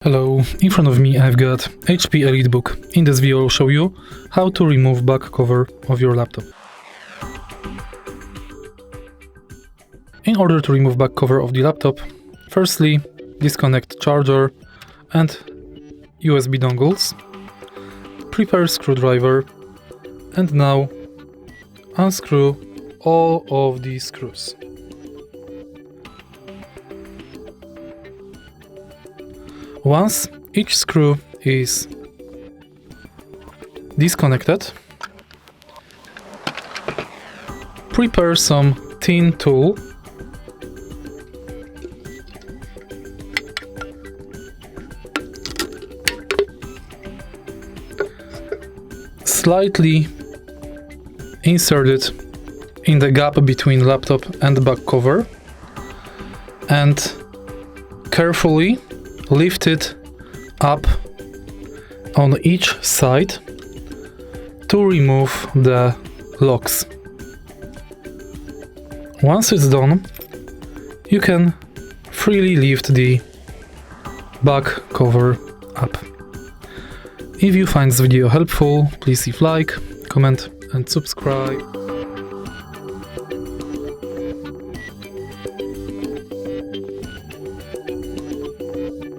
Hello, in front of me I've got HP EliteBook. In this video I'll show you how to remove back cover of your laptop. In order to remove back cover of the laptop, firstly disconnect charger and USB dongles, prepare screwdriver, and now unscrew all of these screws. Once each screw is disconnected, prepare some thin tool slightly insert it in the gap between laptop and back cover and carefully lift it up on each side to remove the locks. Once it's done, you can freely lift the back cover up. If you find this video helpful, please leave like, comment and subscribe.